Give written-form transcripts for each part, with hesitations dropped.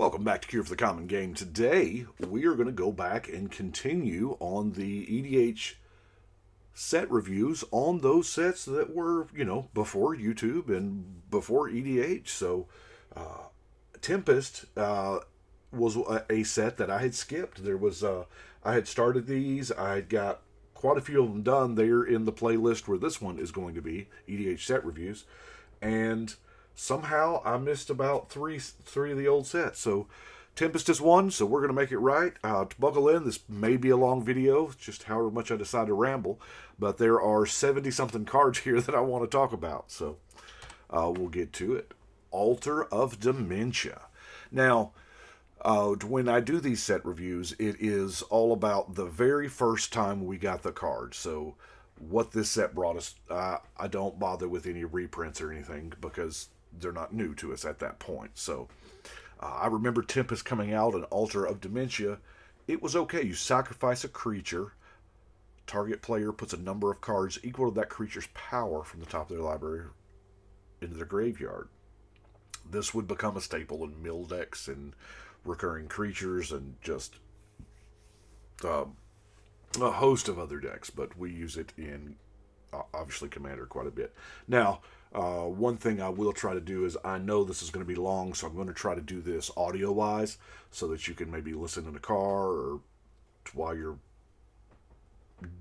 Welcome back to Cure for the Common Game. Today, we are going to go back and continue on the EDH set reviews on those sets that were, before YouTube and before EDH. So, Tempest was a set that I had skipped. I had started these. I had got quite a few of them done. They're in the playlist where this one is going to be, EDH set reviews. And somehow I missed about three of the old sets. So Tempest is one, so we're going to make it right. To buckle in, this may be a long video, just however much I decide to ramble. But there are 70-something cards here that I want to talk about. So we'll get to it. Altar of Dementia. Now, when I do these set reviews, it is all about the very first time we got the card. So what this set brought us, I don't bother with any reprints or anything because they're not new to us at that point. So I remember Tempest coming out, an Altar of Dementia. It was okay. You sacrifice a creature. Target player puts a number of cards equal to that creature's power from the top of their library into their graveyard. This would become a staple in mill decks and recurring creatures and just a host of other decks, but we use it in obviously Commander quite a bit. Now, one thing I will try to do is, I know this is going to be long, so I'm going to try to do this audio-wise so that you can maybe listen in a car or while you're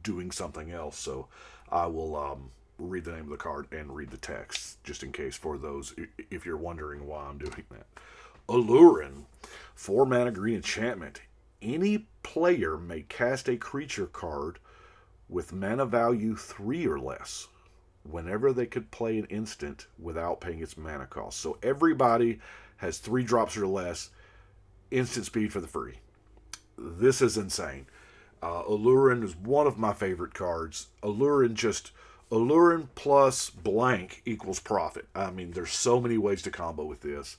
doing something else. So I will read the name of the card and read the text, just in case for those, if you're wondering why I'm doing that. Allurin, 4 mana green enchantment. Any player may cast a creature card with mana value 3 or less whenever they could play an instant without paying its mana cost. So everybody has 3 drops or less, instant speed for the free. This is insane. Allurin is one of my favorite cards. Allurin plus blank equals profit. I mean, there's so many ways to combo with this.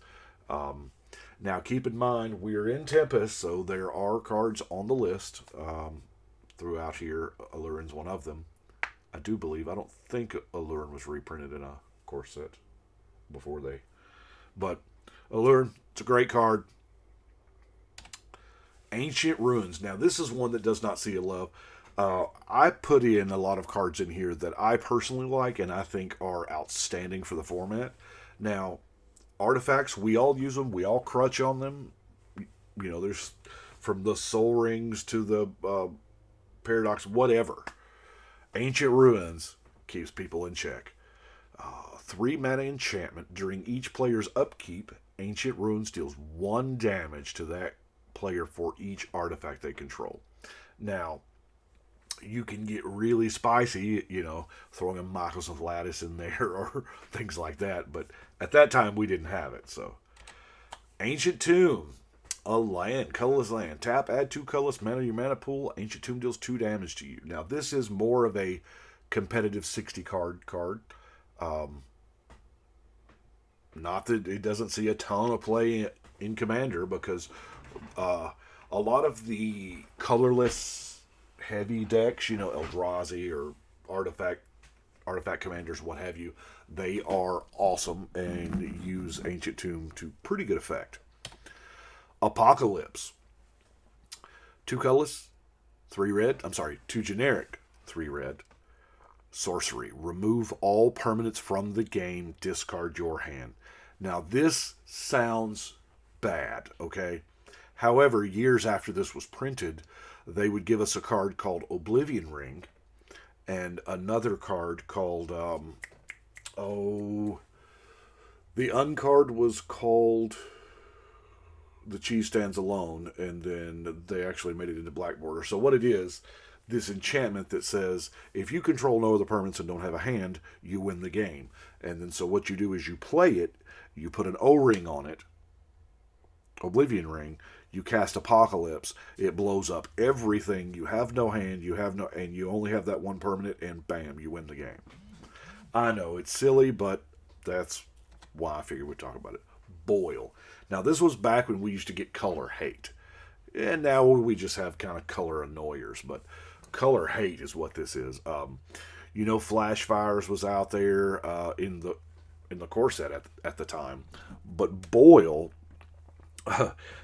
Now, keep in mind, we're in Tempest, so there are cards on the list throughout here. Allurin's one of them. I don't think Allurin was reprinted in a core set before they. But Allurin, it's a great card. Ancient Ruins. Now, this is one that does not see a love. I put in a lot of cards in here that I personally like and I think are outstanding for the format. Now, artifacts, we all use them. We all crutch on them. There's from the Soul Rings to the Paradox, whatever. Ancient Ruins keeps people in check. 3 mana enchantment. During each player's upkeep, Ancient Ruins deals 1 damage to that player for each artifact they control. Now, you can get really spicy, throwing a Michael's of Lattice in there or things like that. But at that time, we didn't have it. So, Ancient Tomb, a land, colorless land. Tap, add 2 colorless mana to your mana pool. Ancient Tomb deals 2 damage to you. Now, this is more of a competitive 60-card card. Not that it doesn't see a ton of play in Commander, because a lot of the colorless heavy decks, Eldrazi or artifact commanders, what have you, they are awesome and use Ancient Tomb to pretty good effect. Apocalypse. 2 colorless, 3 red. 2 generic, 3 red. Sorcery. Remove all permanents from the game. Discard your hand. Now, this sounds bad, okay? However, years after this was printed, they would give us a card called Oblivion Ring and another card called, the uncard was called The Cheese Stands Alone, and then they actually made it into Black Border. So what it is, this enchantment that says, if you control no other permanents and don't have a hand, you win the game. And then so what you do is you play it, you put an O-ring on it, Oblivion Ring, you cast Apocalypse, it blows up everything, you have no hand, and you only have that 1 permanent, and bam, you win the game. I know, it's silly, but that's why I figured we'd talk about it. Boil. Now, this was back when we used to get color hate. And now we just have kind of color annoyers, but color hate is what this is. Flash Fires was out there in the core set at the time, but Boil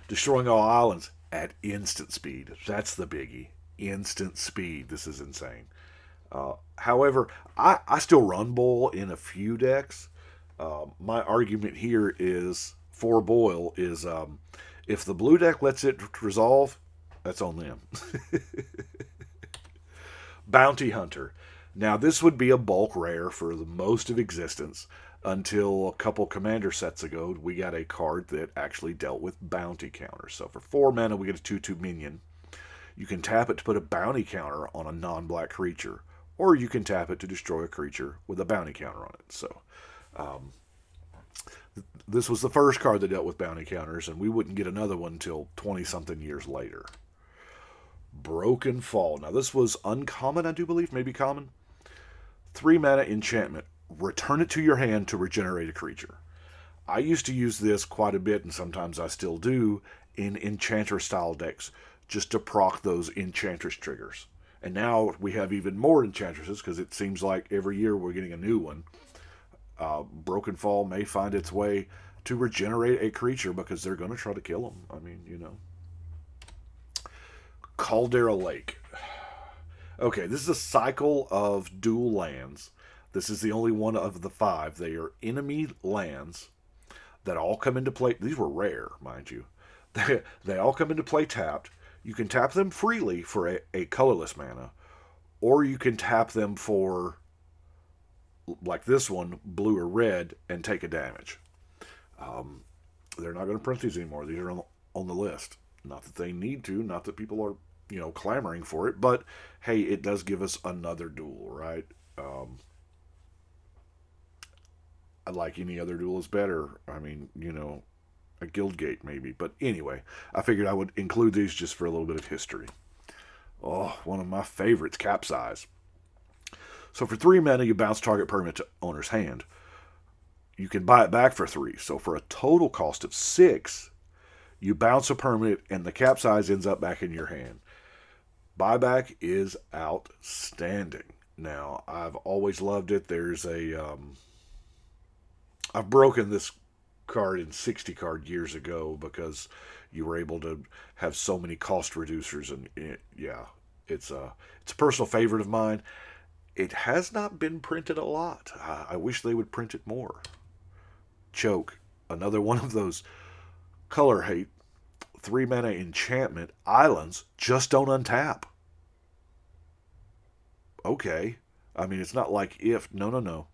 Destroying all islands at instant speed. That's the biggie. Instant speed. This is insane. However, I still run Baul in a few decks. My argument here is for Baul is if the blue deck lets it resolve, that's on them. Bounty Hunter. Now, this would be a bulk rare for the most of existence until a couple commander sets ago, we got a card that actually dealt with bounty counters. So for 4 mana, we get a 2/2 minion. You can tap it to put a bounty counter on a non-black creature, or you can tap it to destroy a creature with a bounty counter on it. So this was the first card that dealt with bounty counters, and we wouldn't get another one until 20-something years later. Broken Fall. Now, this was uncommon, I do believe, maybe common. 3 mana enchantment. Return it to your hand to regenerate a creature. I used to use this quite a bit, and sometimes I still do, in Enchantress-style decks, just to proc those Enchantress triggers. And now we have even more Enchantresses, because it seems like every year we're getting a new one. Broken Fall may find its way to regenerate a creature, because they're going to try to kill them. I mean, you know. Caldera Lake. Okay, this is a cycle of dual lands. This is the only one of the 5. They are enemy lands that all come into play. These were rare, mind you. They all come into play tapped. You can tap them freely for a colorless mana, or you can tap them for, like this one, blue or red, and take a damage. They're not going to print these anymore. These are on the list. Not that they need to, not that people are, clamoring for it, but hey, it does give us another duel, right? Like any other duel is better. I mean, a Guildgate maybe. But anyway, I figured I would include these just for a little bit of history. Oh, one of my favorites, Capsize. So for 3 mana, you bounce target permanent to owner's hand. You can buy it back for 3. So for a total cost of 6, you bounce a permanent and the Capsize ends up back in your hand. Buyback is outstanding. Now, I've always loved it. There's I've broken this card in 60 card years ago because you were able to have so many cost reducers, and it's a personal favorite of mine. It has not been printed a lot. I wish they would print it more. Choke, another one of those color hate 3 mana enchantment islands just don't untap. Okay, I mean, it's not like if no,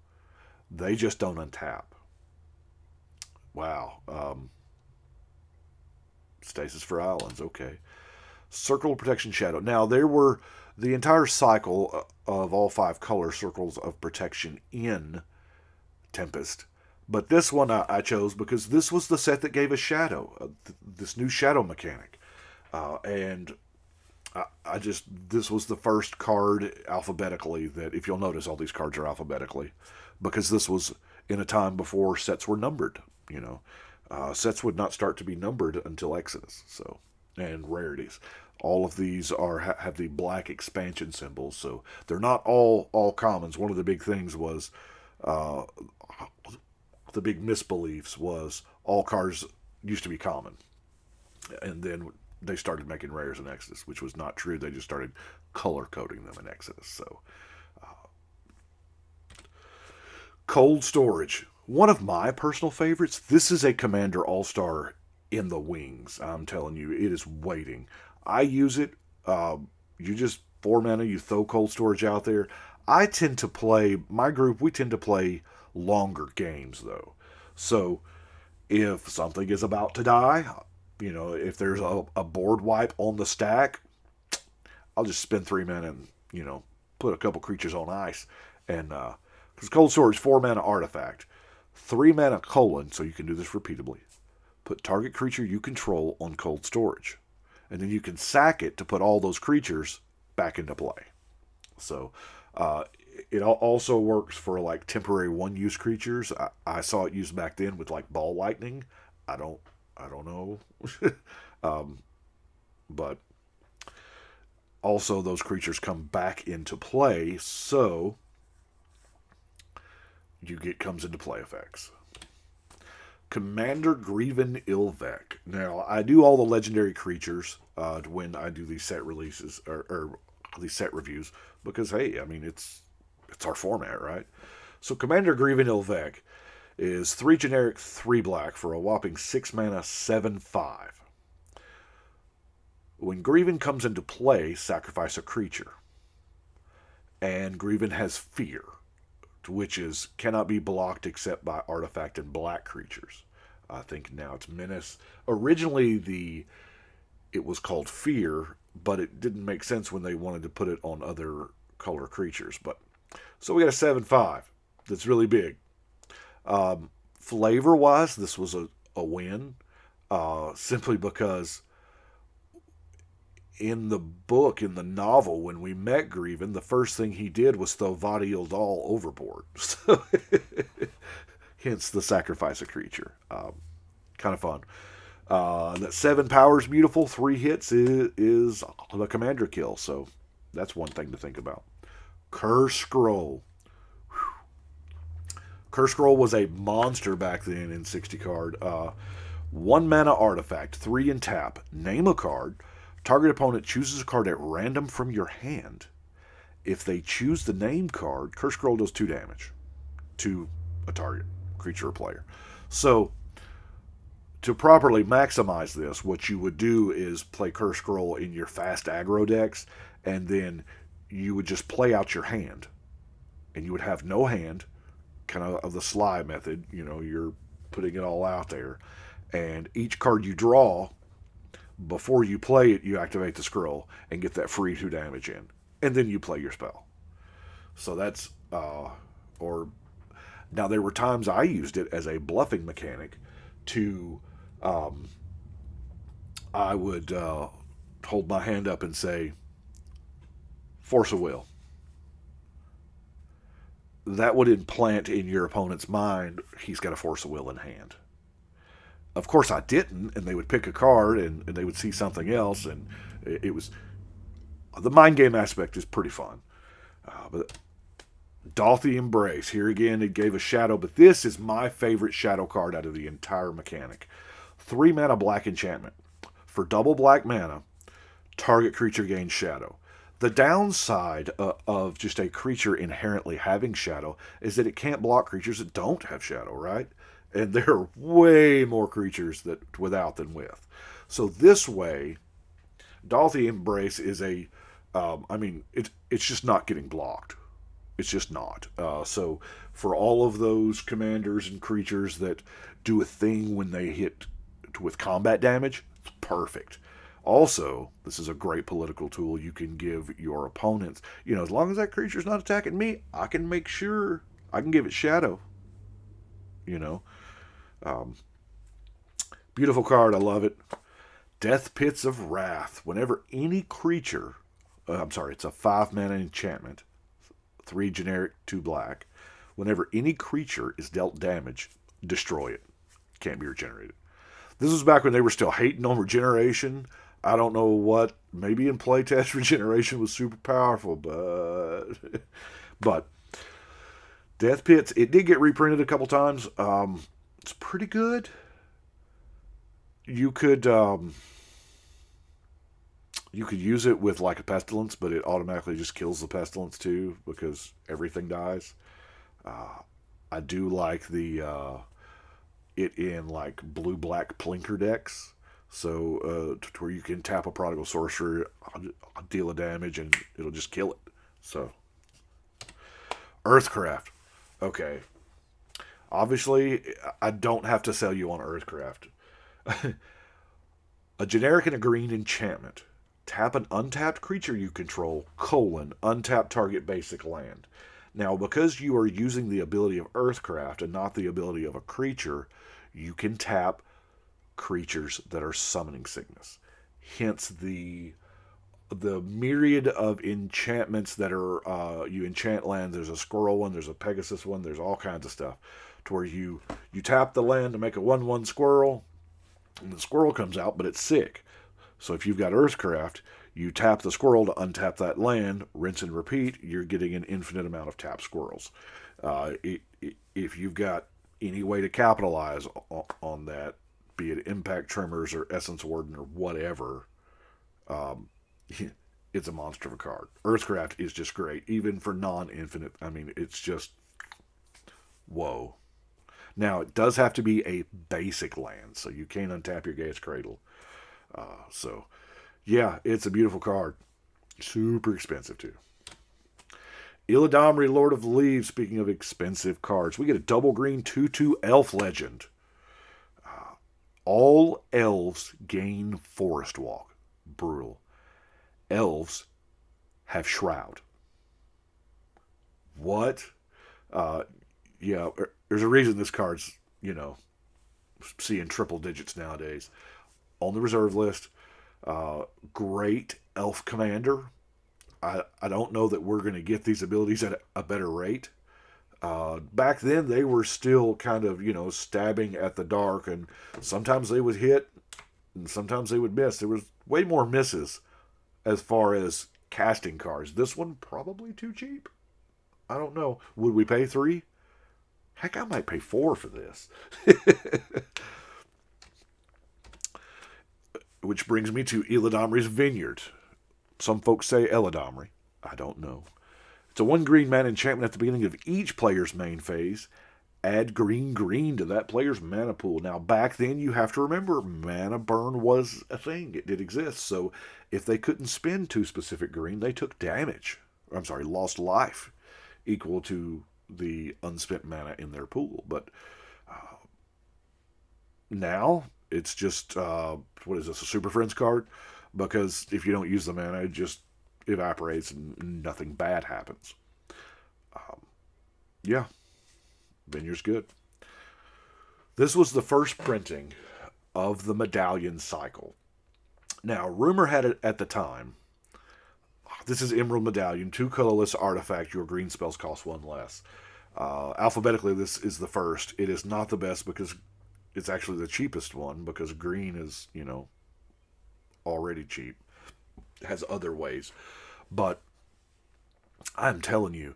they just don't untap. Wow. Stasis for islands. Okay. Circle of Protection Shadow. Now, there were the entire cycle of all 5 color circles of protection in Tempest. But this one I chose because this was the set that gave us Shadow. This new Shadow mechanic. And this was the first card alphabetically that, if you'll notice, all these cards are alphabetically. Because this was in a time before sets were numbered. Sets would not start to be numbered until Exodus. So, and rarities. All of these have the black expansion symbols, so they're not all commons. One of the big things was, the big misbeliefs was all cards used to be common, and then they started making rares in Exodus, which was not true. They just started color coding them in Exodus. So, Cold Storage. One of my personal favorites. This is a Commander All-Star in the wings. I'm telling you, it is waiting. I use it. You just 4 mana, you throw Cold Storage out there. I tend to play, my group, we tend to play longer games, though. So, if something is about to die, if there's a board wipe on the stack, I'll just spend 3 mana and, put a couple creatures on ice. And, because Cold Storage, 4 mana artifact. 3 mana colon, so you can do this repeatably. Put target creature you control on Cold Storage. And then you can sack it to put all those creatures back into play. So, it also works for like temporary one-use creatures. I saw it used back then with like Ball Lightning. I don't know. But also those creatures come back into play, so comes into play effects. Commander Grievin Ilvek. Now, I do all the legendary creatures when I do these set releases or these set reviews because, hey, I mean, it's our format, right? So, Commander Grievin Ilvek is 3 generic, 3 black for a whopping 6 mana, 7/5. When Grievin comes into play, sacrifice a creature. And Grievin has Fear, which is cannot be blocked except by artifact and black creatures. I think now it's Menace. Originally, it was called Fear, but it didn't make sense when they wanted to put it on other color creatures. But so we got a 7/5 that's really big. Flavor-wise, this was a win, simply because in the book, in the novel, when we met Grievin, the first thing he did was throw Vadi Dal overboard. So, hence the sacrifice a creature. Kind of fun. That 7 power is beautiful. 3 hits is the commander kill. So that's one thing to think about. Curse Scroll. Curse Scroll was a monster back then in 60 card. 1 mana artifact, 3 in tap. Name a card. Target opponent chooses a card at random from your hand. If they choose the name card, Curse Scroll does 2 damage to a target, creature or player. So, to properly maximize this, what you would do is play Curse Scroll in your fast aggro decks, and then you would just play out your hand. And you would have no hand, kind of the Sly method. You know, you're putting it all out there. And each card you draw, before you play it, you activate the scroll and get that free 2 damage in. And then you play your spell. So that's, now there were times I used it as a bluffing mechanic to, I would hold my hand up and say, Force of Will. That would implant in your opponent's mind, he's got a Force of Will in hand. Of course, I didn't, and they would pick a card, and they would see something else, and it was... The mind game aspect is pretty fun. But Dalthy Embrace, here again, it gave a shadow, but this is my favorite shadow card out of the entire mechanic. 3 mana black enchantment. For double black mana, target creature gains shadow. The downside of just a creature inherently having shadow is that it can't block creatures that don't have shadow, right? And there are way more creatures that without than with. So this way, Dalthy Embrace is it's just not getting blocked. It's just not. So for all of those commanders and creatures that do a thing when they hit with combat damage, it's perfect. Also, this is a great political tool you can give your opponents. You know, as long as that creature's not attacking me, I can make sure I can give it shadow. You know. Beautiful card, I love it. Death Pits of Wrath. Whenever any creature, it's a 5 mana enchantment, 3 generic, 2 black. Whenever any creature is dealt damage, destroy it. Can't be regenerated. This was back when they were still hating on regeneration. I don't know what, maybe in playtest regeneration was super powerful, but Death Pits, it did get reprinted a couple times. It's pretty good. You could use it with like a pestilence, but it automatically just kills the pestilence too because everything dies. I do like it in like blue-black plinker decks, so to where you can tap a Prodigal Sorcerer, deal a damage, and it'll just kill it. So Earthcraft, okay. Obviously, I don't have to sell you on Earthcraft. A generic and a green enchantment. Tap an untapped creature you control, untap target basic land. Now, because you are using the ability of Earthcraft and not the ability of a creature, you can tap creatures that are summoning sickness. Hence the myriad of enchantments that are, you enchant lands. There's a squirrel one, there's a Pegasus one, there's all kinds of stuff. To where you tap the land to make a 1/1 squirrel, and the squirrel comes out, but it's sick. So if you've got Earthcraft, you tap the squirrel to untap that land, rinse and repeat, you're getting an infinite amount of tapped squirrels. If you've got any way to capitalize on that, be it Impact Tremors or Essence Warden or whatever, um, it's a monster of a card. Earthcraft is just great, even for non-infinite. I mean, it's just whoa. Now, it does have to be a basic land, so you can't untap your Gaia's Cradle. So, yeah, it's a beautiful card. Super expensive, too. Illidomri, Lord of the Leaves, speaking of expensive cards. We get a double green 2/2 Elf Legend. All elves gain Forest Walk. Brutal. Elves have Shroud. What? Yeah, there's a reason this card's, seeing triple digits nowadays. On the reserve list, great elf commander. I don't know that we're going to get these abilities at a better rate. Back then, they were still kind of, stabbing at the dark, and sometimes they would hit, and sometimes they would miss. There was way more misses as far as casting cards. This one, probably too cheap. I don't know. Would we pay 3? Heck, I might pay 4 for this. Which brings me to Illidomri's Vineyard. Some folks say Illidomri. I don't know. It's a 1 green mana enchantment at the beginning of each player's main phase. Add green to that player's mana pool. Now, back then, you have to remember, mana burn was a thing. It did exist. So, if they couldn't spend 2 specific green, they took damage. Lost life equal to the unspent mana in their pool. But now, it's just, what is this, a Super Friends card? Because if you don't use the mana, it just evaporates and nothing bad happens. Yeah. Vineyard's good. This was the first printing of the medallion cycle. Now, rumor had it at the time. This is Emerald Medallion, 2 colorless artifact. Your green spells cost 1 less. Alphabetically, this is the first. It is not the best because it's actually the cheapest one because green is, already cheap. It has other ways. But I'm telling you,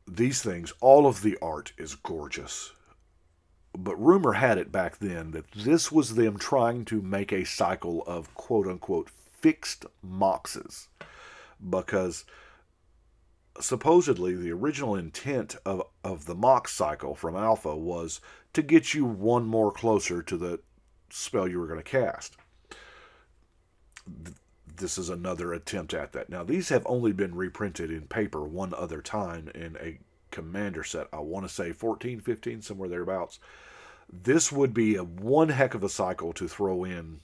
these things, all of the art is gorgeous. But rumor had it back then that this was them trying to make a cycle of quote-unquote fixed moxes. Because supposedly the original intent of the mox cycle from Alpha was to get you 1 more closer to the spell you were going to cast. This is another attempt at that. Now, these have only been reprinted in paper 1 other time in a commander set. I want to say 14, 15, somewhere thereabouts. This would be one heck of a cycle to throw in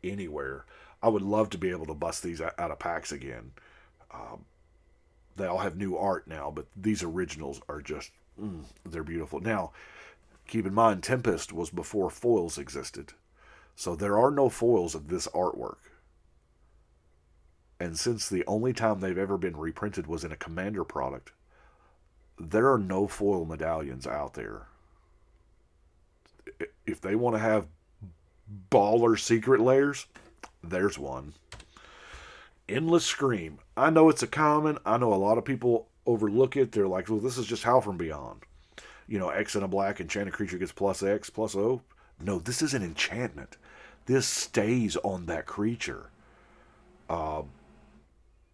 anywhere. I would love to be able to bust these out of packs again. They all have new art now, but these originals are just, they're beautiful. Now, keep in mind, Tempest was before foils existed. So there are no foils of this artwork. And since the only time they've ever been reprinted was in a Commander product, there are no foil medallions out there. If they want to have baller secret layers, there's one. Endless Scream. I know it's a common. I know a lot of people overlook it. They're like, well, this is just Howl from Beyond. X and a black enchanted creature gets +X, +O. No, this is an enchantment. This stays on that creature.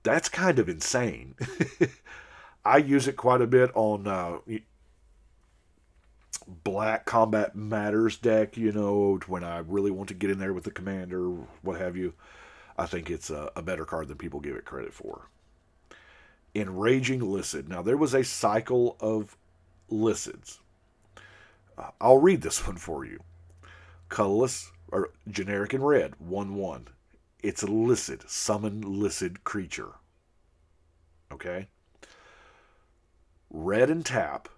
That's kind of insane. I use it quite a bit on Black Combat Matters deck, when I really want to get in there with the commander, what have you. I think it's a better card than people give it credit for. Enraging Lycid. Now, there was a cycle of Lycids. I'll read this one for you. Colorless, or generic in red, 1/1. It's a Lycid, summon Lycid creature. Okay? Red and tap.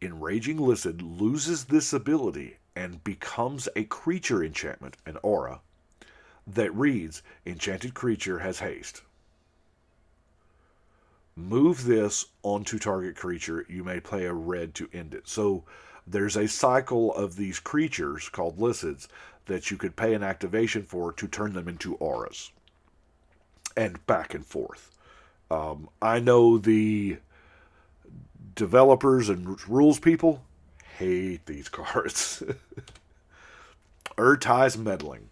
Enraging Lycid loses this ability and becomes a creature enchantment, an aura, that reads, enchanted creature has haste. Move this onto target creature. You may play a red to end it. So there's a cycle of these creatures called Lycids that you could pay an activation for to turn them into auras. And back and forth. I know the Developers and rules people hate these cards. Urtai's Meddling.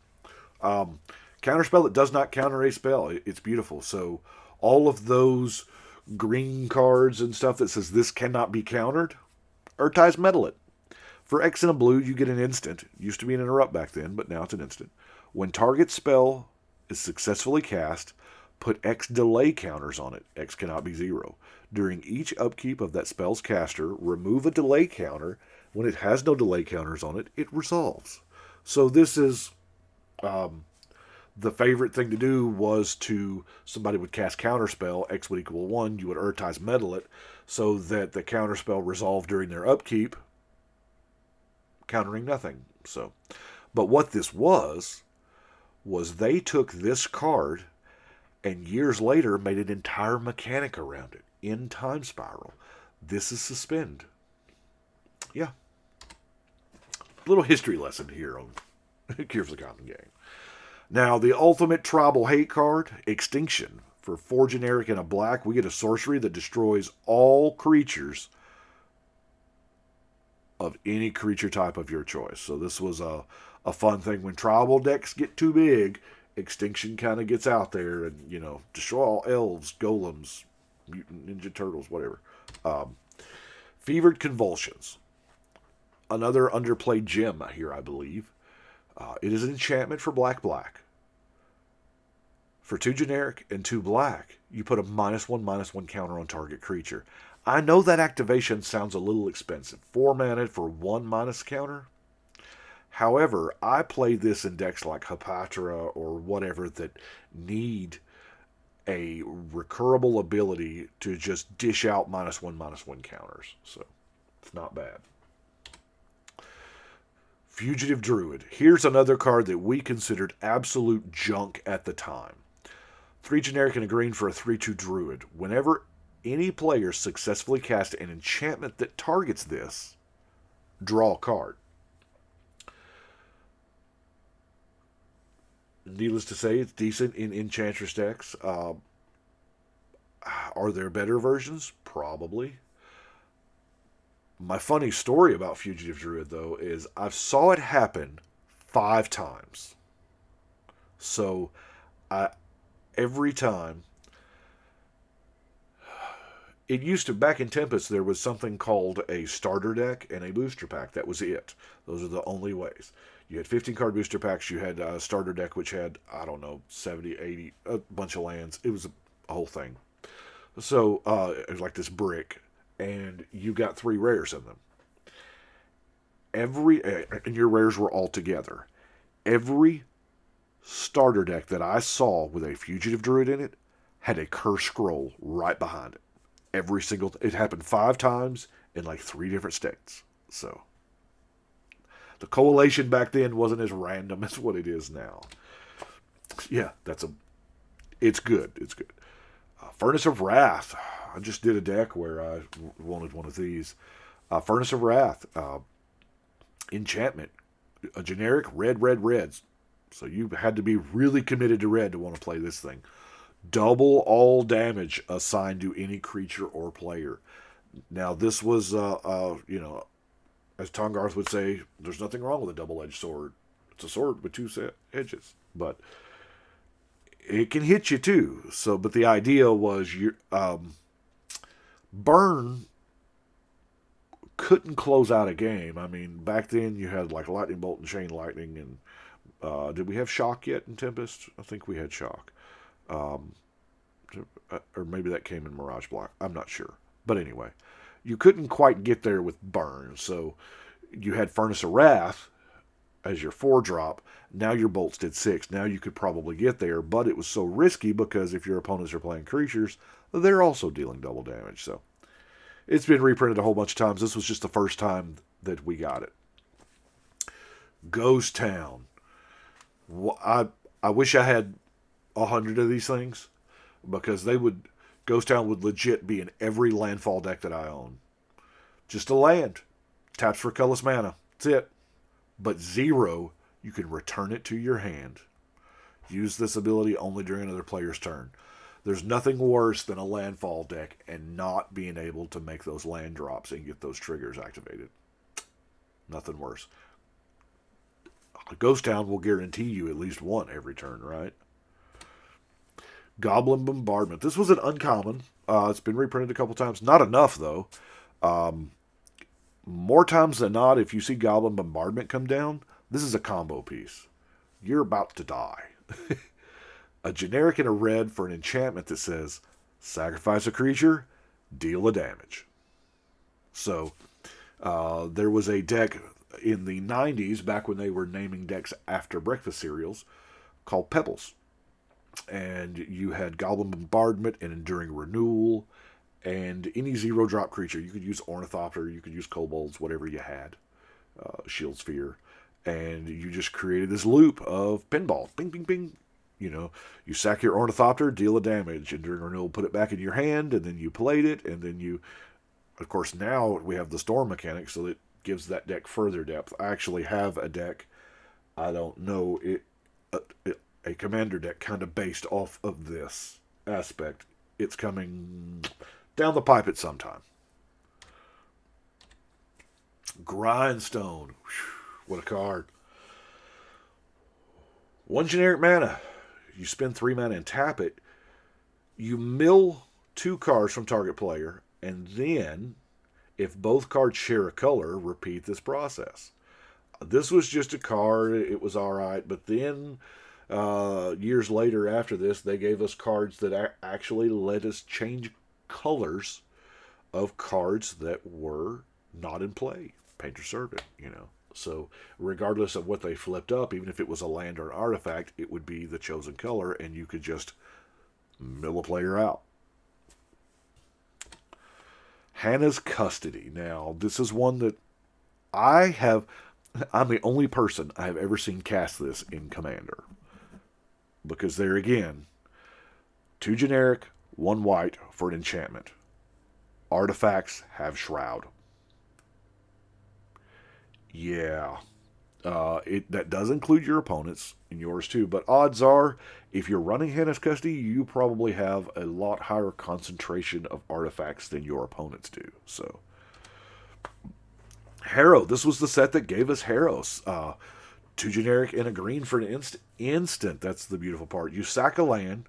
Counterspell that does not counter a spell. It's beautiful. So all of those green cards and stuff that says this cannot be countered, Urtai's Meddle it. For X and a blue, you get an instant. Used to be an interrupt back then, but now it's an instant. When target spell is successfully cast, put X delay counters on it. X cannot be 0. During each upkeep of that spell's caster, remove a delay counter. When it has no delay counters on it, it resolves. So this is the favorite thing to do was to somebody would cast counterspell, X would equal 1, you would Urtai's Meddle it, so that the counterspell resolved during their upkeep, countering nothing. So, but what this was they took this card and years later made an entire mechanic around it in Time Spiral. This is Suspend. Yeah. Little history lesson here on Cure for the Common Game. Now, the ultimate tribal hate card, Extinction. For 4 generic and a black, we get a sorcery that destroys all creatures of any creature type of your choice. So this was a fun thing. When tribal decks get too big, Extinction kind of gets out there and, destroy all elves, golems, mutant ninja turtles, whatever. Fevered Convulsions. Another underplayed gem here, I believe. It is an enchantment for black. For 2 generic and 2 black, you put a -1/-1 counter on target creature. I know that activation sounds a little expensive. 4 mana for 1 minus counter. However, I play this in decks like Hapatra or whatever that need a recurable ability to just dish out -1/-1 counters. So, it's not bad. Fugitive Druid. Here's another card that we considered absolute junk at the time. 3 generic and a green for a 3/2 Druid. Whenever any player successfully casts an enchantment that targets this, draw a card. Needless to say, it's decent in Enchantress decks. Are there better versions? Probably. My funny story about Fugitive Druid, though, is I've saw it happen 5 times. So, every time... It used to, back in Tempest, there was something called a starter deck and a booster pack. That was it. Those are the only ways. You had 15-card booster packs. You had a starter deck, which had, 70, 80, a bunch of lands. It was a whole thing. So, it was like this brick, and you got 3 rares in them. And your rares were all together. Every starter deck that I saw with a Fugitive Druid in it had a curse scroll right behind it. Every single... It happened 5 times in like 3 different states. So, the coalition back then wasn't as random as what it is now. Yeah, it's good. It's good. Furnace of Wrath. I just did a deck where I wanted one of these. Furnace of Wrath. Enchantment. A generic reds. So you had to be really committed to red to want to play this thing. Double all damage assigned to any creature or player. Now, this was, as Tongarth would say, there's nothing wrong with a double-edged sword. It's a sword with 2 edges. But it can hit you, too. So, but the idea was burn couldn't close out a game. I mean, back then you had like Lightning Bolt and Chain Lightning. And did we have Shock yet in Tempest? I think we had Shock. Or maybe that came in Mirage Block. I'm not sure. But anyway, you couldn't quite get there with Burn. So you had Furnace of Wrath as your 4-drop. Now your bolts did 6. Now you could probably get there, but it was so risky because if your opponents are playing creatures, they're also dealing double damage. So it's been reprinted a whole bunch of times. This was just the first time that we got it. Ghost Town. I wish I had 100 of these things, because Ghost Town would legit be in every landfall deck that I own. Just a land. Taps for colorless mana. That's it. But 0, you can return it to your hand. Use this ability only during another player's turn. There's nothing worse than a landfall deck and not being able to make those land drops and get those triggers activated. Nothing worse. Ghost Town will guarantee you at least one every turn, right? Goblin Bombardment. This was an uncommon. It's been reprinted a couple times. Not enough, though. More times than not, if you see Goblin Bombardment come down, this is a combo piece. You're about to die. A generic and a red for an enchantment that says, sacrifice a creature, deal a damage. So, there was a deck in the 90s, back when they were naming decks after breakfast cereals, called Pebbles. And you had Goblin Bombardment and Enduring Renewal, and any 0-drop creature. You could use Ornithopter, you could use Kobolds, whatever you had. Shield Sphere. And you just created this loop of pinball. Bing, bing, bing. You know, you sack your Ornithopter, deal a damage. Enduring Renewal, put it back in your hand, and then you played it, and then you... Of course, now we have the Storm mechanic, so it gives that deck further depth. I actually have a deck, I don't know, a commander deck kind of based off of this aspect. It's coming down the pipe at some time. Grindstone. What a card. 1 generic mana. You spend 3 mana and tap it. You mill 2 cards from target player, and then, if both cards share a color, repeat this process. This was just a card. It was alright, but then years later after this, they gave us cards that actually let us change colors of cards that were not in play. Painter Servant, you know. So regardless of what they flipped up, even if it was a land or an artifact, it would be the chosen color, and you could just mill a player out. Hannah's Custody. Now, this is one that I'm the only person I have ever seen cast this in Commander. Because there again, 2 generic, 1 white for an enchantment. Artifacts have Shroud. Yeah. That does include your opponents and yours too, but odds are, if you're running Hannah's Custody, you probably have a lot higher concentration of artifacts than your opponents do. So, Harrow. This was the set that gave us Harrows. 2 generic and a green for an instant. That's the beautiful part. You sack a land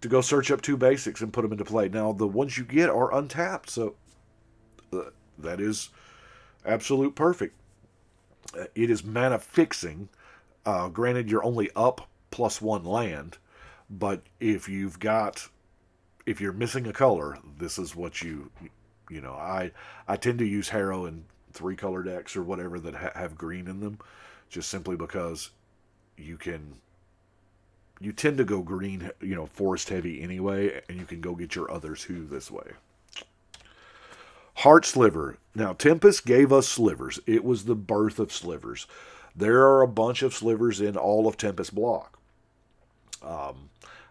to go search up 2 basics and put them into play. Now, the ones you get are untapped, so that is absolute perfect. It is mana fixing. Granted, you're only up +1 land, but if you're missing a color, this is what you know. I tend to use Harrow in 3 color decks or whatever that have green in them, just simply because you tend to go green, you know, forest heavy anyway, and you can go get your other 2 this way. Heart Sliver. Now, Tempest gave us slivers. It was the birth of slivers. There are a bunch of slivers in all of Tempest block.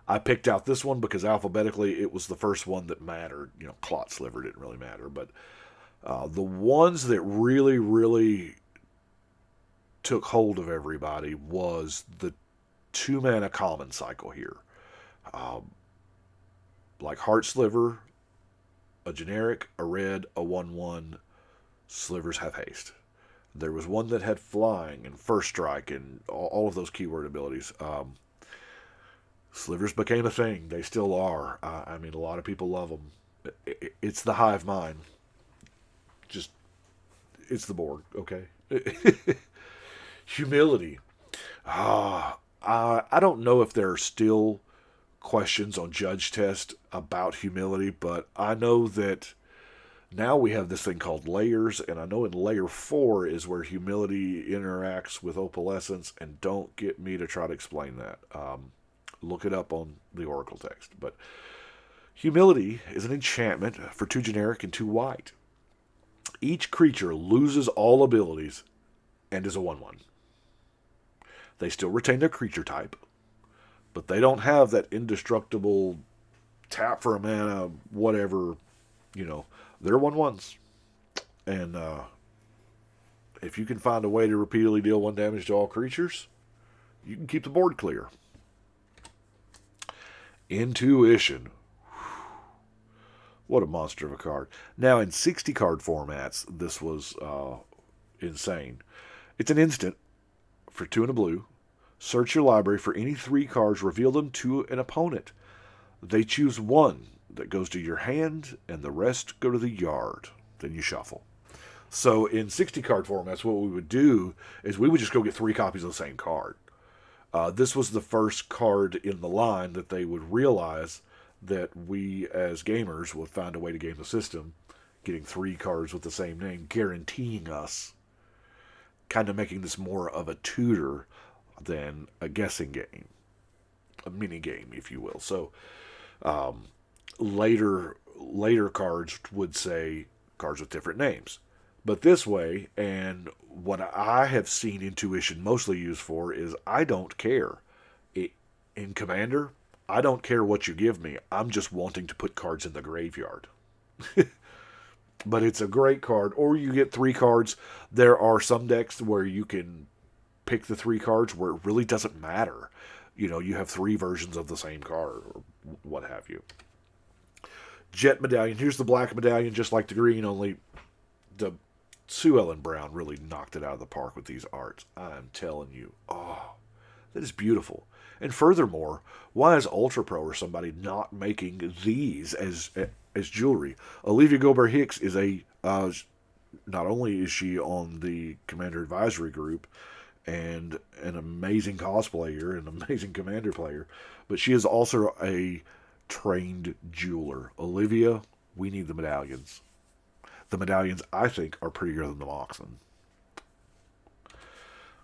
I picked out this one because alphabetically it was the first one that mattered. You know, Clot Sliver didn't really matter. But the ones that really, really took hold of everybody was the 2 mana common cycle here. Like Heart Sliver, a generic, a red, a 1/1. Slivers have haste. There was one that had flying and first strike and all of those keyword abilities. Slivers became a thing. They still are. I mean, a lot of people love them. It's the hive mind. Just, it's the Borg, okay? Humility. I don't know if there are still questions on Judge Test about humility, but I know that now we have this thing called layers, and I know in layer 4 is where humility interacts with opalescence, and don't get me to try to explain that. Look it up on the Oracle text. But humility is an enchantment for 2 generic and 2 white. Each creature loses all abilities and is a 1/1. They still retain their creature type, but they don't have that indestructible tap for a mana, whatever, you know. They're 1/1s. And if you can find a way to repeatedly deal 1 damage to all creatures, you can keep the board clear. Intuition. What a monster of a card. Now, in 60 card formats, this was insane. It's an instant for 2 and a blue. Search your library for any 3 cards, reveal them to an opponent. They choose one that goes to your hand, and the rest go to the yard. Then you shuffle. So in 60 card formats, what we would do is we would just go get 3 copies of the same card. This was the first card in the line that they would realize that we as gamers would find a way to game the system, getting 3 cards with the same name, guaranteeing us, kind of making this more of a tutor than a guessing game, a mini game, if you will. So later cards would say cards with different names. But this way, and what I have seen Intuition mostly used for is I don't care. In Commander, I don't care what you give me. I'm just wanting to put cards in the graveyard. But it's a great card. Or you get 3 cards. There are some decks where you can pick the 3 cards where it really doesn't matter. You know, you have 3 versions of the same card or what have you. Jet Medallion. Here's the black medallion, just like the green, only the Sue Ellen Brown really knocked it out of the park with these arts. I'm telling you. Oh, that is beautiful. And furthermore, why is Ultra Pro or somebody not making these as jewelry? Olivia Gobert-Hicks is not only is she on the Commander Advisory Group and an amazing cosplayer, an amazing Commander player, but she is also a trained jeweler. Olivia, we need the medallions. The medallions, I think, are prettier than the Moxen.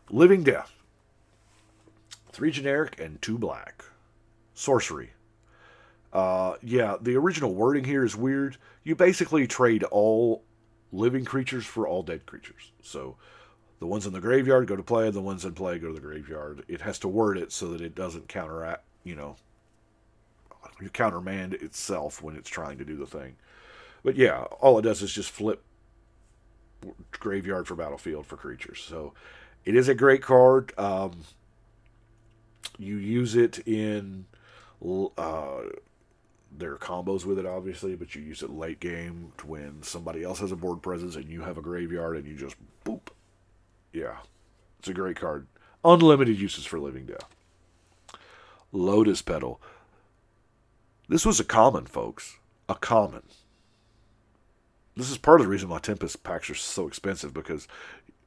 Living Death. 3 generic and 2 black. Sorcery. The original wording here is weird. You basically trade all living creatures for all dead creatures. So the ones in the graveyard go to play, the ones in play go to the graveyard. It has to word it so that it doesn't countermand itself when it's trying to do the thing. But yeah, all it does is just flip graveyard for battlefield for creatures. So it is a great card. You use it in... there are combos with it, obviously, but you use it late game when somebody else has a board presence and you have a graveyard and you just boop. Yeah, it's a great card. Unlimited uses for Living Death. Lotus Petal. This was a common, folks. A common. This is part of the reason why Tempest packs are so expensive, because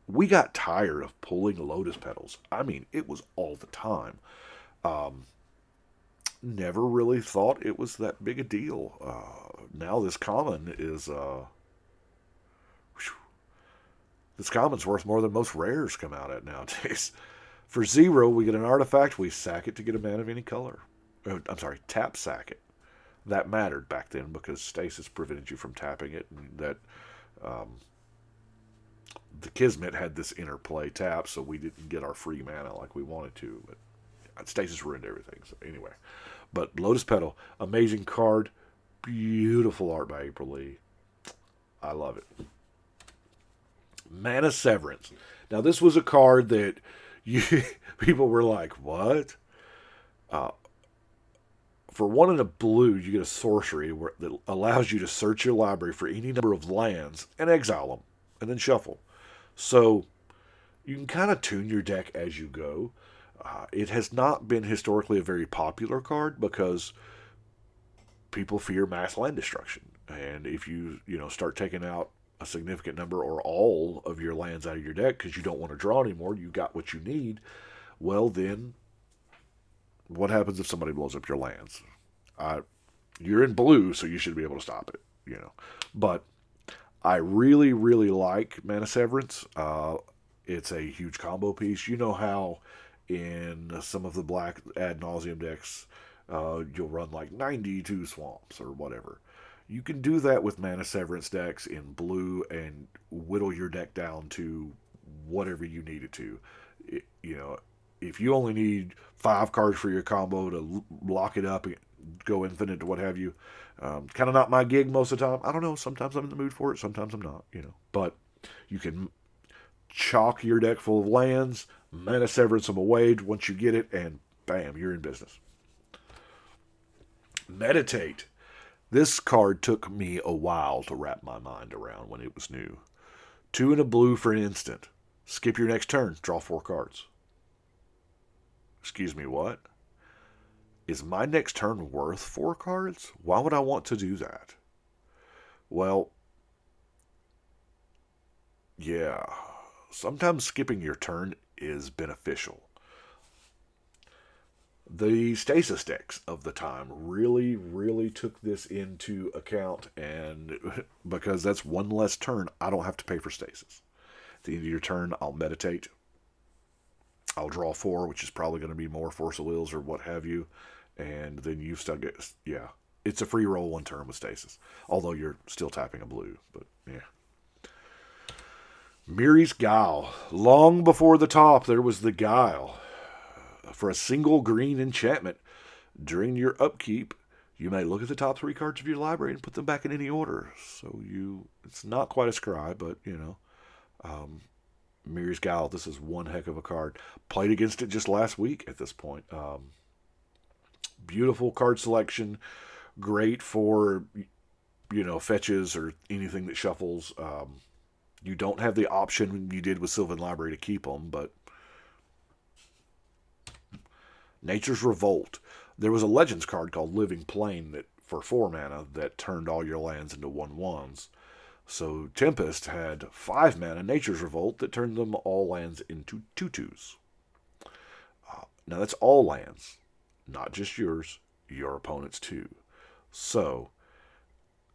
we got tired of pulling Lotus Petals. I mean, it was all the time. Never really thought it was that big a deal. Now this common is... this common's worth more than most rares come out at nowadays. For 0, we get an artifact. We sack it to get a mana of any color. Tap sack it. That mattered back then because stasis prevented you from tapping it, and that the Kismet had this interplay tap, so we didn't get our free mana like we wanted to. But stasis ruined everything. So anyway, but Lotus Petal, amazing card, beautiful art by April Lee. I love it. Mana Severance. Now this was a card that people were like, what? For 1 and a blue, you get a sorcery that allows you to search your library for any number of lands and exile them, and then shuffle. So you can kind of tune your deck as you go. It has not been historically a very popular card because people fear mass land destruction. And if you start taking out a significant number or all of your lands out of your deck because you don't want to draw anymore, you got what you need, well then... what happens if somebody blows up your lands? You're in blue, so you should be able to stop it, But I really, really like Mana Severance. It's a huge combo piece. You know how in some of the black ad nauseum decks, you'll run like 92 swamps or whatever. You can do that with Mana Severance decks in blue and whittle your deck down to whatever you need it to. If you only need 5 cards for your combo to lock it up and go infinite to what have you, kind of not my gig most of the time. I don't know. Sometimes I'm in the mood for it. Sometimes I'm not, But you can chalk your deck full of lands, Mana Severance them away once you get it, and bam, you're in business. Meditate. This card took me a while to wrap my mind around when it was new. 2 and a blue for an instant. Skip your next turn. Draw 4 cards. Excuse me, what? Is my next turn worth 4 cards? Why would I want to do that? Well, yeah. Sometimes skipping your turn is beneficial. The stasis decks of the time really took this into account, and because that's one less turn, I don't have to pay for stasis. At the end of your turn, I'll meditate. I'll draw 4, which is probably going to be more Force of Wills or what have you, and then you still get, yeah, it's a free roll 1 turn with stasis, although you're still tapping a blue, but yeah. Miri's Guile. Long before the top, there was the Guile. For a single green enchantment, during your upkeep, you may look at the top 3 cards of your library and put them back in any order. So it's not quite a scry, but, Miri's Guile, this is one heck of a card. Played against it just last week at this point. Beautiful card selection. Great for, fetches or anything that shuffles. You don't have the option you did with Sylvan Library to keep them, but Nature's Revolt. There was a Legends card called Living Plain that for 4 mana that turned all your lands into 1/1s. So Tempest had 5 mana Nature's Revolt that turned them all lands into 2/2s. Now that's all lands, not just yours, your opponent's too. So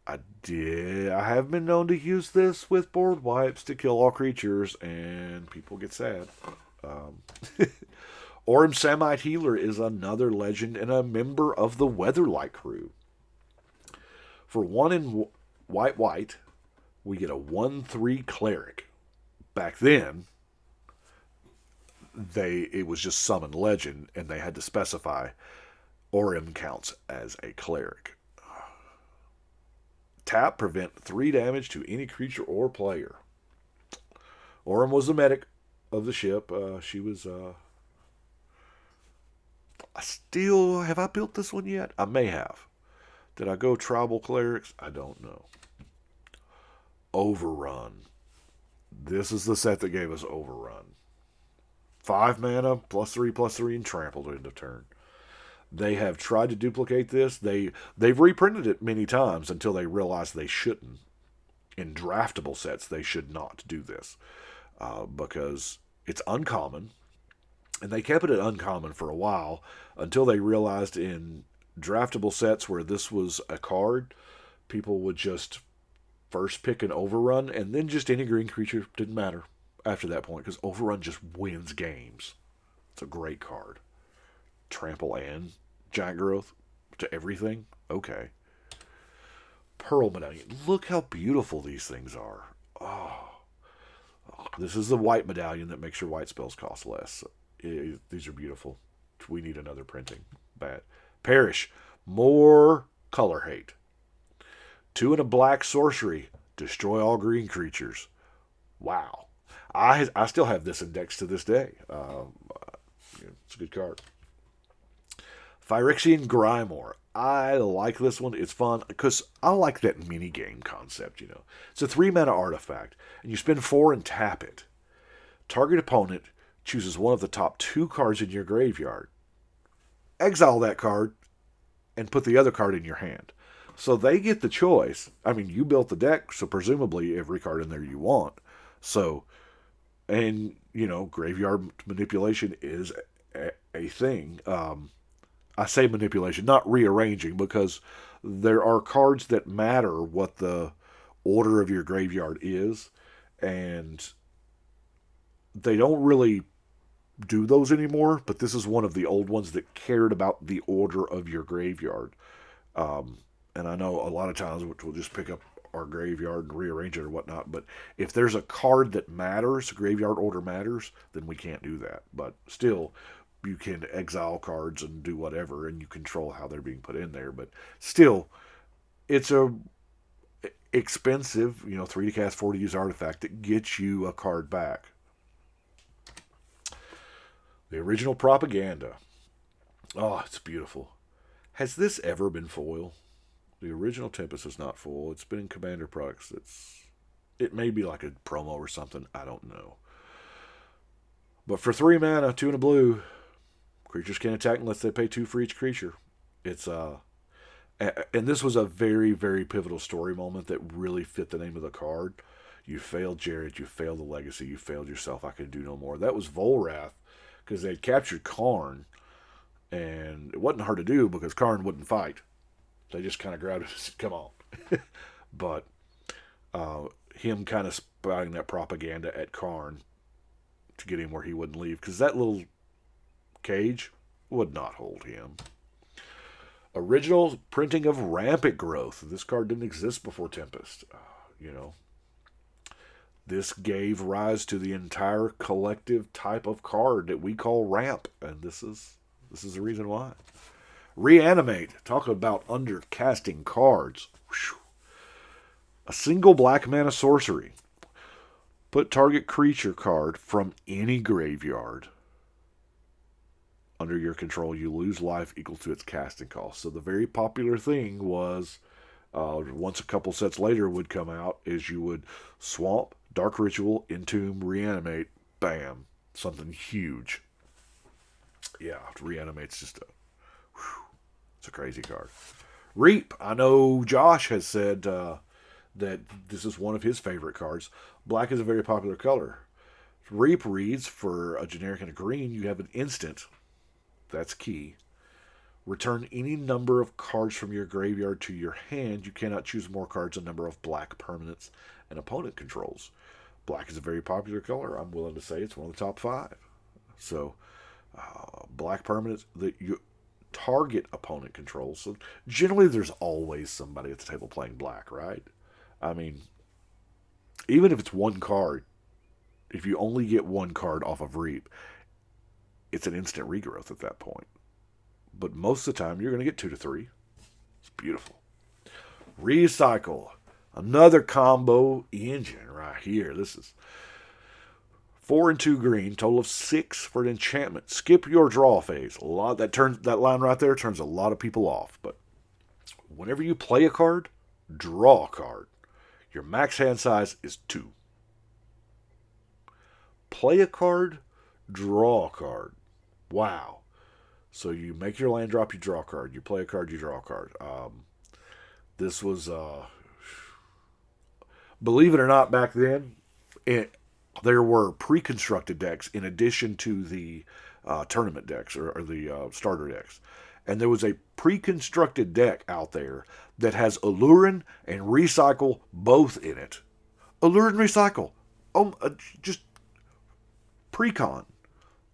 I have been known to use this with board wipes to kill all creatures, and people get sad. Orm Samite Healer is another legend and a member of the Weatherlight crew. For 1 in white, we get a 1/3 cleric. Back then, it was just summon legend, and they had to specify Orm counts as a cleric. Tap, prevent 3 damage to any creature or player. Orm was the medic of the ship. She was have I built this one yet? I may have. Did I go tribal clerics? I don't know. Overrun. This is the set that gave us Overrun. 5 mana, +3/+3, and trampled end of turn. They have tried to duplicate this. They've reprinted it many times until they realized they shouldn't. In draftable sets, they should not do this because it's uncommon. And they kept it at uncommon for a while until they realized in draftable sets where this was a card, people would just first pick an Overrun, and then just any green creature didn't matter after that point, because Overrun just wins games. It's a great card. Trample and Giant Growth to everything. Okay. Pearl Medallion. Look how beautiful these things are. Oh. This is the white medallion that makes your white spells cost less. These are beautiful. We need another printing. Bad. Perish. More color hate. 2 and a black sorcery. Destroy all green creatures. Wow. I still have this index to this day. It's a good card. Phyrexian Grimoire. I like this one. It's fun because I like that mini game concept, It's a 3 mana artifact, and you spend 4 and tap it. Target opponent chooses one of the top 2 cards in your graveyard. Exile that card and put the other card in your hand. So they get the choice. I mean, you built the deck, so presumably every card in there you want. So, and, graveyard manipulation is a thing. I say manipulation, not rearranging, because there are cards that matter what the order of your graveyard is, and they don't really do those anymore, but this is one of the old ones that cared about the order of your graveyard. And I know a lot of times we'll just pick up our graveyard and rearrange it or whatnot, but if there's a card that matters, graveyard order matters, then we can't do that. But still, you can exile cards and do whatever, and you control how they're being put in there. But still, it's a expensive, 3 to cast, 4 to use artifact that gets you a card back. The original Propaganda. Oh, it's beautiful. Has this ever been foil? The original Tempest is not foil. It's been in Commander products. It may be like a promo or something. I don't know. But for 3 mana, 2 and a blue, creatures can't attack unless they pay 2 for each creature. It's and this was a very, very pivotal story moment that really fit the name of the card. You failed Jared, you failed the legacy, you failed yourself. I can do no more. That was Volrath, because they had captured Karn, and it wasn't hard to do because Karn wouldn't fight. They just kind of grabbed it and said, "Come on." But him kind of spouting that propaganda at Karn to get him where he wouldn't leave, because that little cage would not hold him. Original printing of Rampant Growth. This card didn't exist before Tempest. This gave rise to the entire collective type of card that we call Ramp, and this is the reason why. Reanimate. Talk about undercasting cards. Whew. A single black mana sorcery. Put target creature card from any graveyard under your control. You lose life equal to its casting cost. So the very popular thing was, once a couple sets later would come out, is you would swamp, Dark Ritual, Entomb, Reanimate, bam, something huge. Yeah, Reanimate's just it's a crazy card. Reap. I know Josh has said that this is one of his favorite cards. Black is a very popular color. Reap reads, for a generic and a green, you have an instant. That's key. Return any number of cards from your graveyard to your hand. You cannot choose more cards than number of black permanents an opponent controls. Black is a very popular color. I'm willing to say it's one of the top 5. So, black permanents that you target opponent controls. So, generally, there's always somebody at the table playing black, right? I mean, even if it's one card, if you only get one card off of Reap, it's an instant regrowth at that point. But most of the time, you're going to get 2 to 3. It's beautiful. Recycle. Another combo engine right here. This is 4 and 2 green, total of 6 for an enchantment. Skip your draw phase. That line right there turns a lot of people off. But whenever you play a card, draw a card. Your max hand size is 2. Play a card, draw a card. Wow. So you make your land drop, you draw a card. You play a card, you draw a card. This was, believe it or not, back then, there were pre-constructed decks in addition to the tournament decks or the starter decks. And there was a pre-constructed deck out there that has Allurin and Recycle both in it. Allure and Recycle. Just pre-con.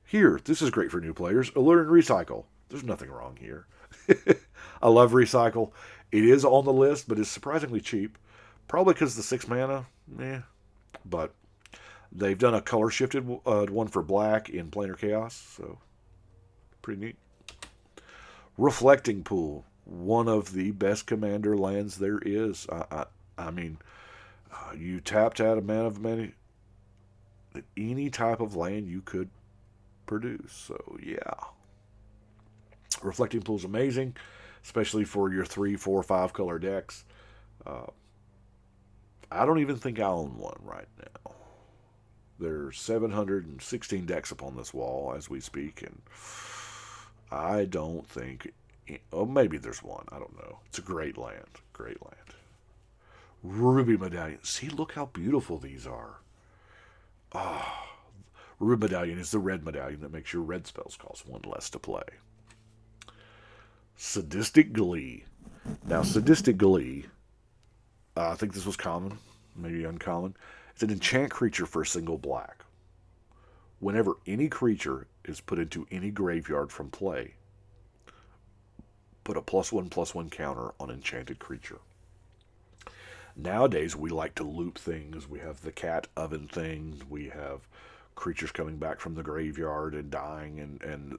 Here, this is great for new players. Allure and Recycle. There's nothing wrong here. I love Recycle. It is on the list, but it's surprisingly cheap. Probably because the 6 mana, But they've done a color-shifted one for black in Planar Chaos, so pretty neat. Reflecting Pool. One of the best commander lands there is. I mean, you tapped out a mana of any type of land you could produce. So, yeah. Reflecting Pool is amazing, especially for your 3, 4, 5 color decks. I don't even think I own one right now. There's 716 decks upon this wall as we speak, and I don't think... Oh, maybe there's one. I don't know. It's a great land. Great land. Ruby Medallion. See, look how beautiful these are. Ruby Medallion is the red medallion that makes your red spells cost 1 less to play. Sadistic Glee. Now, Sadistic Glee, I think this was common, maybe uncommon. It's an enchant creature for a single black. Whenever any creature is put into any graveyard from play, put a +1/+1 counter on enchanted creature. Nowadays, we like to loop things. We have the cat oven thing. We have creatures coming back from the graveyard and dying, and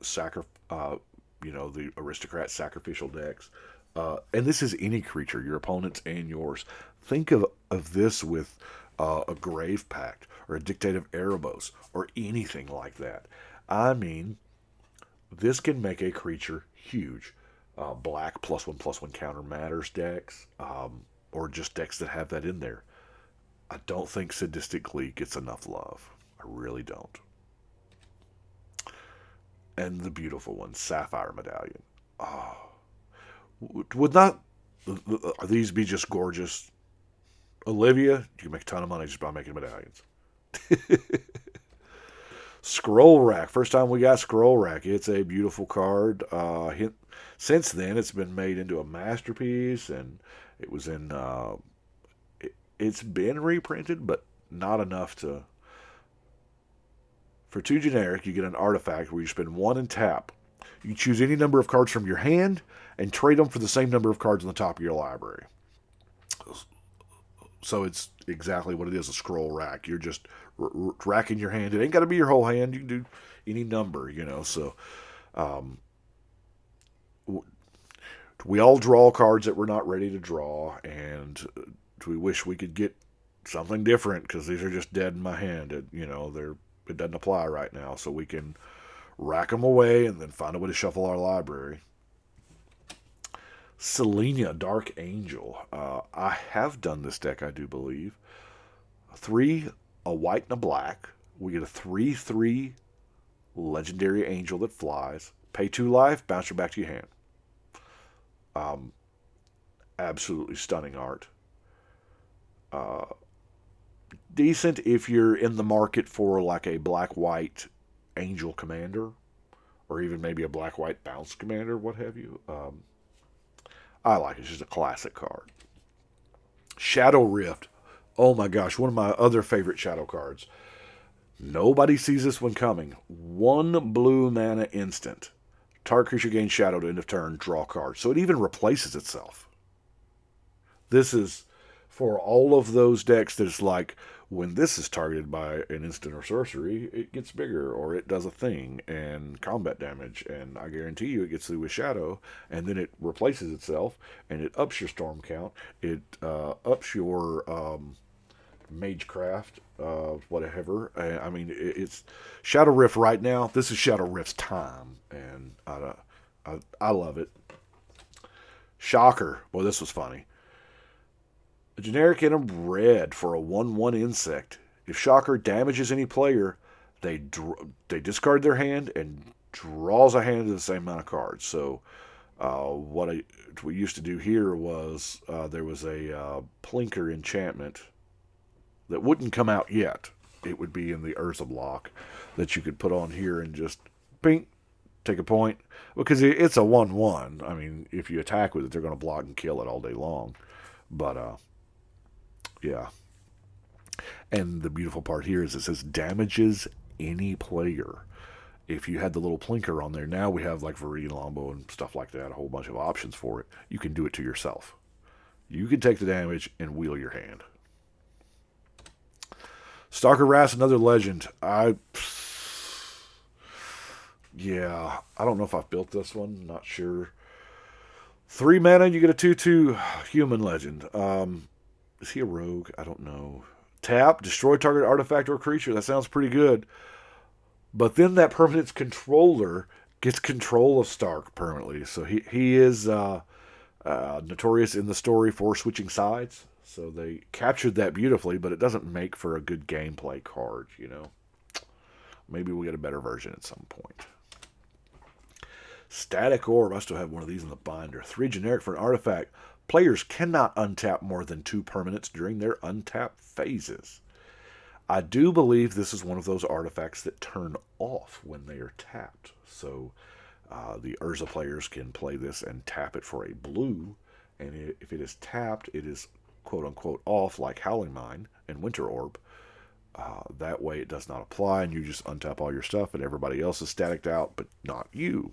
the aristocrat sacrificial decks. And this is any creature, your opponent's and yours. Think of this with a Grave Pact or a Dictate of Erebos or anything like that. I mean, this can make a creature huge. black +1/+1 counter matters decks, or just decks that have that in there. I don't think Sadistic Glee gets enough love. I really don't. And the beautiful one, Sapphire Medallion. Oh, would not these be just gorgeous? Olivia, you can make a ton of money just by making medallions. Scroll Rack. First time we got Scroll Rack. It's a beautiful card. Since then, it's been made into a masterpiece, and it was in. It's been reprinted, but not enough to. For 2 generic, you get an artifact where you spend 1 and tap. You choose any number of cards from your hand and trade them for the same number of cards on the top of your library. So it's exactly what it is, a scroll rack. You're just racking your hand. It ain't got to be your whole hand. You can do any number, So we all draw cards that we're not ready to draw, and we wish we could get something different because these are just dead in my hand. It doesn't apply right now, so we can rack them away and then find a way to shuffle our library. Selenia, Dark Angel. I have done this deck, I do believe. 3, a white and a black. We get a 3/3 legendary angel that flies. Pay 2 life, bounce her back to your hand. Absolutely stunning art. Decent if you're in the market for like a black-white angel commander, or even maybe a black-white bounce commander, what have you. I like it. It's just a classic card. Shadow Rift. Oh my gosh, one of my other favorite Shadow cards. Nobody sees this one coming. 1 blue mana instant. Target creature gains Shadow to end of turn, draw card. So it even replaces itself. This is for all of those decks that it's like, when this is targeted by an instant or sorcery, it gets bigger, or it does a thing, and combat damage, and I guarantee you it gets through with Shadow, and then it replaces itself, and it ups your storm count, it ups your magecraft, whatever. I mean, it's Shadow Rift right now. This is Shadow Rift's time, and I love it. Shocker. Boy, this was funny. A generic in a red for a 1/1 insect. If Shocker damages any player, they discard their hand and draws a hand of the same amount of cards. So what we used to do here was there was a Plinker enchantment that wouldn't come out yet. It would be in the Urza block that you could put on here and just ping, take a point. Because it's a 1/1. I mean, if you attack with it, they're going to block and kill it all day long. But yeah. And the beautiful part here is it says damages any player. If you had the little Plinker on there, now we have like Viridian Longbow and stuff like that, a whole bunch of options for it. You can do it to yourself. You can take the damage and wheel your hand. Stalker Wrath, another legend. I don't know if I've built this one. Not sure. 3 mana, you get a 2/2 human legend. Is he a rogue? I don't know. Tap, destroy target artifact or creature. That sounds pretty good. But then that permanent's controller gets control of Stark permanently. So he is notorious in the story for switching sides. So they captured that beautifully, but it doesn't make for a good gameplay card, Maybe we'll get a better version at some point. Static Orb. I still have one of these in the binder. 3 generic for an artifact. Players cannot untap more than 2 permanents during their untap phases. I do believe this is one of those artifacts that turn off when they are tapped. So the Urza players can play this and tap it for a blue. And if it is tapped, it is quote-unquote off, like Howling Mine and Winter Orb. That way it does not apply, and you just untap all your stuff, and everybody else is staticked out, but not you.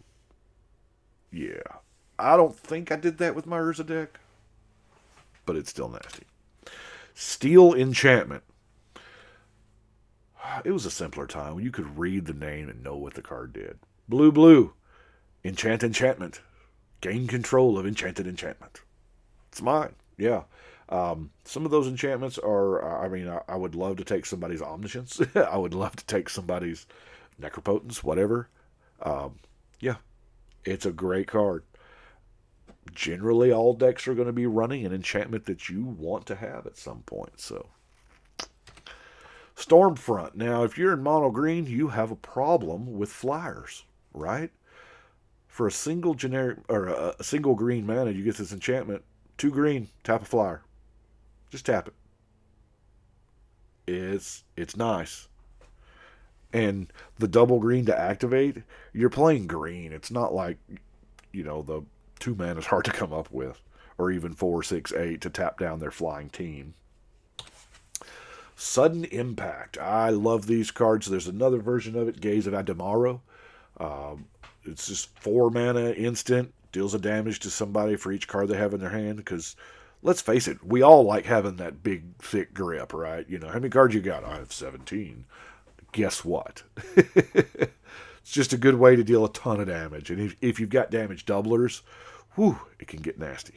Yeah. I don't think I did that with my Urza deck, but it's still nasty. Steele Enchantment. It was a simpler time when you could read the name and know what the card did. Blue. Enchantment. Gain control of enchanted enchantment. It's mine. Yeah. Some of those enchantments are, I would love to take somebody's Omniscience. I would love to take somebody's Necropotence, whatever. Yeah. It's a great card. generally all decks are going to be running an enchantment that you want to have at some point. So, Stormfront. Now, if you're in mono green, you have a problem with flyers, right? For a single generic or a single green mana, you get this enchantment. 2 green, tap a flyer. Just tap it. It's nice. And the double green to activate, you're playing green. It's not like, the 2 mana is hard to come up with, or even 4, 6, 8 to tap down their flying team. Sudden Impact. I love these cards. There's another version of it, Gaze of Adamaro. It's just 4 mana instant, deals a damage to somebody for each card they have in their hand. Because, let's face it, we all like having that big, thick grip, right? How many cards you got? I have 17. Guess what? It's just a good way to deal a ton of damage. And if you've got damage doublers, it can get nasty.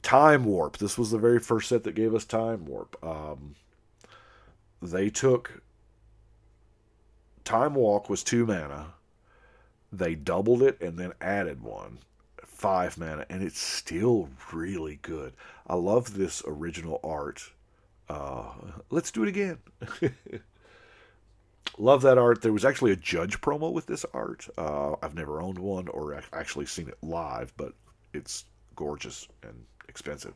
Time Warp. This was the very first set that gave us Time Warp. They took... Time Walk was 2 mana. They doubled it and then added 1. 5 mana. And it's still really good. I love this original art. Let's do it again. Love that art. There was actually a Judge promo with this art. I've never owned one or actually seen it live, but it's gorgeous and expensive.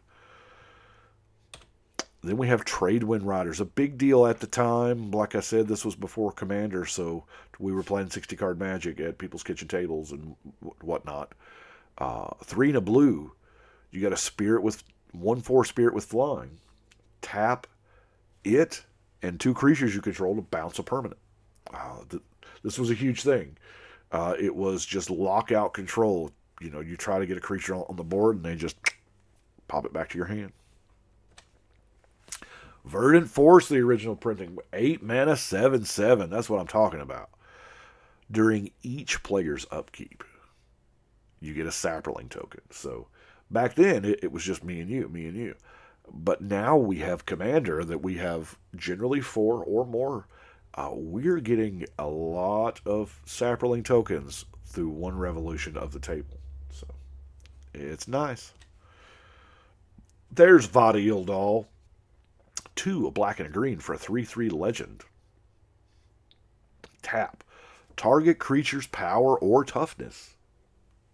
Then we have Trade Wind Riders. A big deal at the time. Like I said, this was before Commander, so we were playing 60-card Magic at people's kitchen tables and whatnot. 3 and a blue. You got a spirit with 1/4 spirit with flying. Tap it and 2 creatures you control to bounce a permanent. This was a huge thing. It was just lockout control. You try to get a creature on the board and they just pop it back to your hand. Verdant Force, the original printing. 8 mana, 7/7. That's what I'm talking about. During each player's upkeep, you get a Saproling token. So back then, it was just me and you. But now we have Commander that we have generally 4 or more. We're getting a lot of Saproling tokens through one revolution of the table. So it's nice. There's Vada Ildal. 2, a black and a green for a 3/3 legend. Tap. Target creature's power or toughness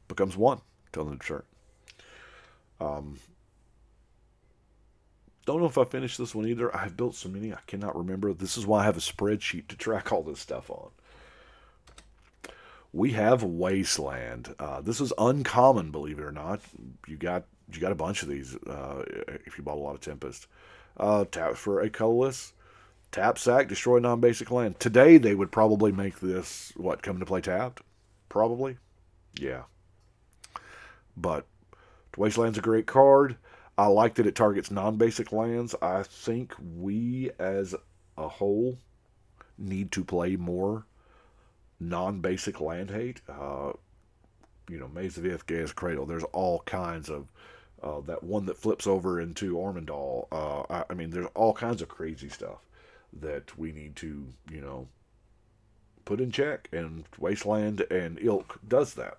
becomes 1 till the end of turn. Don't know if I finished this one either. I've built so many I cannot remember. This is why I have a spreadsheet to track all this stuff on. We have Wasteland. This is uncommon, believe it or not. You got a bunch of these if you bought a lot of Tempest. Tap for a colorless. Tap, sack, destroy non-basic land. Today they would probably make this, come to play tapped? Probably. Yeah. But Wasteland's a great card. I like that it targets non-basic lands. I think we, as a whole, need to play more non-basic land hate. Maze of Ith, Gaia's Cradle. There's all kinds of that one that flips over into Ormondal. There's all kinds of crazy stuff that we need to, put in check. And Wasteland and Ilk does that.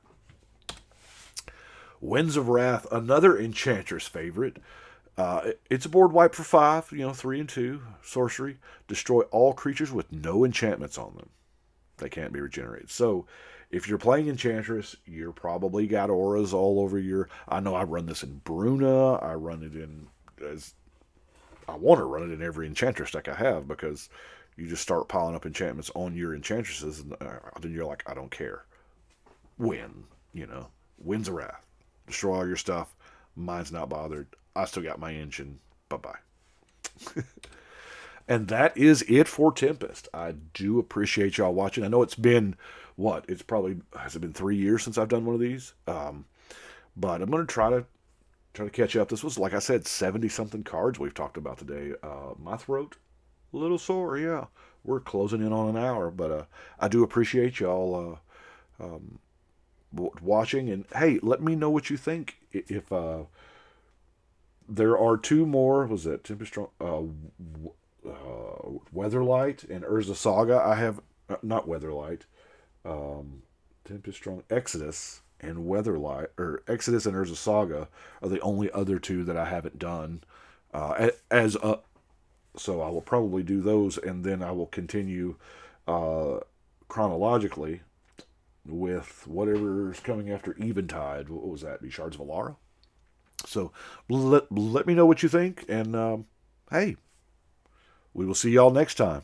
Winds of Wrath, another Enchantress favorite. It's a board wipe for 5, 3 and 2, sorcery. Destroy all creatures with no enchantments on them. They can't be regenerated. So, if you're playing Enchantress, you're probably got auras all over your... I know I run this in Bruna. I run it in... I want to run it in every Enchantress deck I have, because you just start piling up enchantments on your Enchantresses, and then you're like, I don't care. Win, Winds of Wrath. Destroy all your stuff. Mine's not bothered. I still got my engine. Bye-bye. And that is it for Tempest. I do appreciate y'all watching. I know it's been, has it been 3 years since I've done one of these? But I'm going to try to catch up. This was, like I said, 70-something cards we've talked about today. My throat, a little sore, yeah. We're closing in on an hour, but I do appreciate y'all watching. And, hey, let me know what you think. If there are 2 more, was it Tempest Strong... Weatherlight and Urza Saga. I have not Weatherlight. Tempest Strong Exodus. and Weatherlight, or Exodus and Urza Saga, are the only other two that I haven't done. As a So I will probably do those, and then I will continue chronologically with whatever's coming after Eventide. What was that? Be Shards of Alara? So let me know what you think, and hey, we will see y'all next time